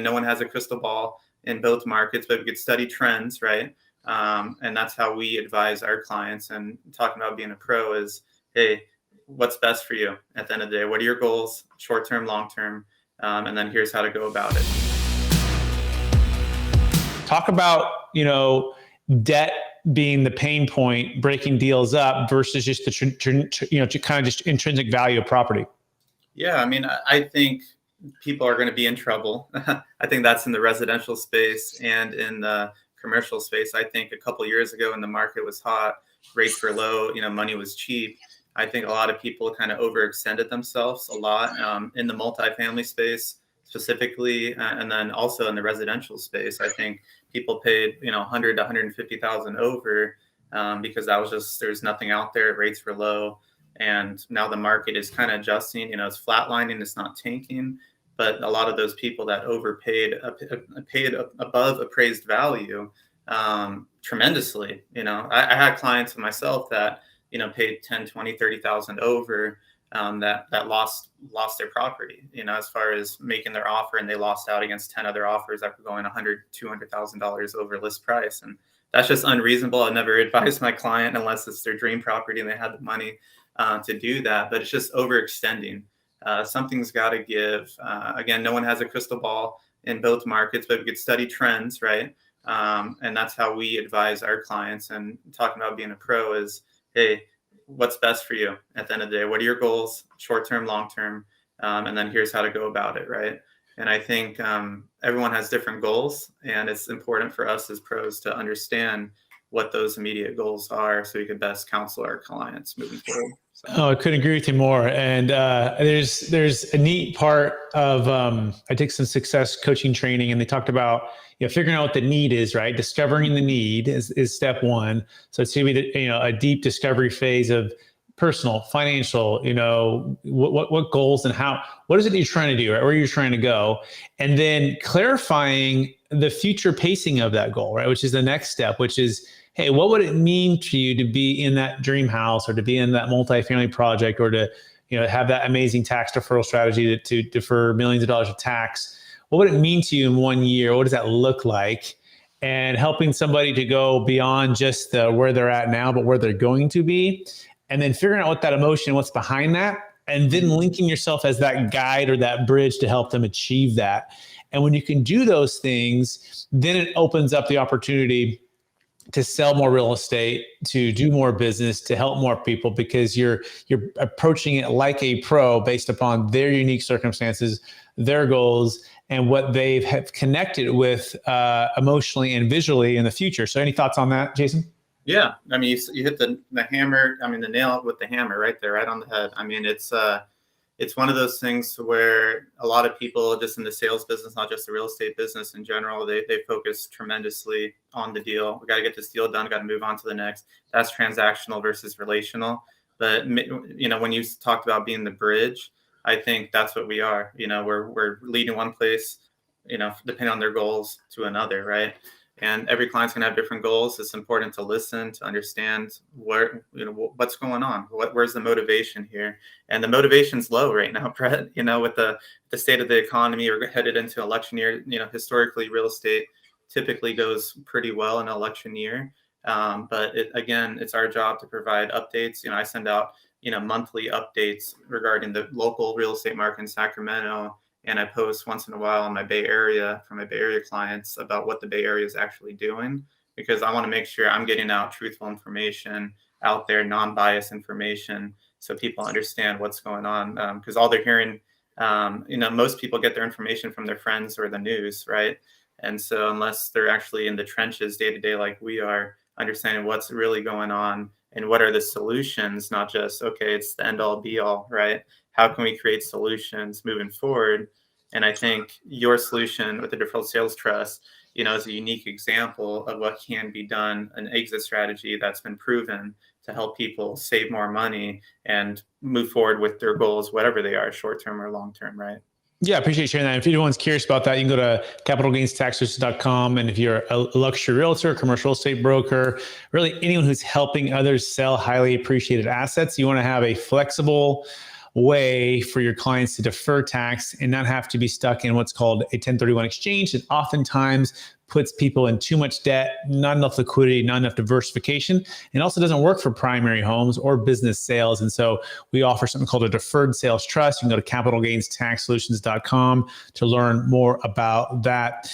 No one has a crystal ball in both markets, but we could study trends, right? And that's how we advise our clients. And talking about being a pro is, hey, what's best for you at the end of the day? What are your goals, short-term, long-term? And then here's how to go about it. Talk about, debt being the pain point, breaking deals up versus just the, kind of just intrinsic value of property. Yeah, I mean, I think people are going to be in trouble. I think that's in the residential space and in the commercial space. I think a couple of years ago when the market was hot, rates were low, money was cheap. I think a lot of people kind of overextended themselves a lot in the multifamily space specifically, and then also in the residential space. I think people paid, 100 to 150,000 over because that was just, there's nothing out there. Rates were low. And now the market is kind of adjusting, it's flatlining, it's not tanking. But a lot of those people that overpaid, paid above appraised value tremendously. I had clients of myself that, paid 10, 20, 30,000 over that lost their property, as far as making their offer, and they lost out against 10 other offers that were going $100,000, $200,000 over list price. And that's just unreasonable. I never advise my client unless it's their dream property and they had the money to do that, but it's just overextending. Something's got to give. Again, no one has a crystal ball in both markets, but we could study trends, right? And that's how we advise our clients. And talking about being a pro is, hey, what's best for you at the end of the day? What are your goals, short-term, long-term? And then here's how to go about it, right? And I think everyone has different goals, and it's important for us as pros to understand what those immediate goals are so we can best counsel our clients moving forward. So. Oh, I couldn't agree with you more. And there's a neat part of, I took some success coaching training, and they talked about, figuring out what the need is, right? Discovering the need is step one. So it's going to be, a deep discovery phase of personal, financial, what goals and how, what is it you're trying to do, right? Where you're trying to go. And then clarifying the future pacing of that goal, right? Which is the next step, which is, hey, what would it mean to you to be in that dream house or to be in that multifamily project or to, have that amazing tax deferral strategy to defer millions of dollars of tax? What would it mean to you in 1 year? What does that look like? And helping somebody to go beyond just where they're at now, but where they're going to be. And then figuring out what that emotion, what's behind that, and then linking yourself as that guide or that bridge to help them achieve that. And when you can do those things, then it opens up the opportunity to sell more real estate, to do more business, to help more people, because you're approaching it like a pro based upon their unique circumstances, their goals, and what they have connected with emotionally and visually in the future. So any thoughts on that, Jason? Yeah. I mean, you hit the hammer. I mean, the nail with the hammer right there, right on the head. I mean, it's one of those things where a lot of people just in the sales business, not just the real estate business in general, they focus tremendously on the deal. We got to get this deal done, got to move on to the next. That's transactional versus relational. But, when you talked about being the bridge, I think that's what we are. We're leading one place, depending on their goals, to another, right? And every client's going to have different goals. It's important to listen, to understand what's going on. Where's the motivation here? And the motivation's low right now, Brett. With the state of the economy, we're headed into election year. Historically, real estate typically goes pretty well in an election year. But it's our job to provide updates. I send out monthly updates regarding the local real estate market in Sacramento. And I post once in a while on my Bay Area for my Bay Area clients about what the Bay Area is actually doing, because I want to make sure I'm getting out truthful information out there, non-biased information, so people understand what's going on. Because all they're hearing, most people get their information from their friends or the news, right? And so unless they're actually in the trenches day to day like we are, understanding what's really going on and what are the solutions, not just, okay, it's the end all be all, right? How can we create solutions moving forward? And I think your solution with the Deferred Sales Trust, is a unique example of what can be done, an exit strategy that's been proven to help people save more money and move forward with their goals, whatever they are, short-term or long-term, right? Yeah, I appreciate you sharing that. If anyone's curious about that, you can go to capitalgainstaxsolutions.com. And if you're a luxury realtor, commercial real estate broker, really anyone who's helping others sell highly appreciated assets, you want to have a flexible way for your clients to defer tax and not have to be stuck in what's called a 1031 exchange that oftentimes puts people in too much debt, not enough liquidity, not enough diversification, and also doesn't work for primary homes or business sales. And so we offer something called a deferred sales trust. You can go to capitalgainstaxsolutions.com to learn more about that.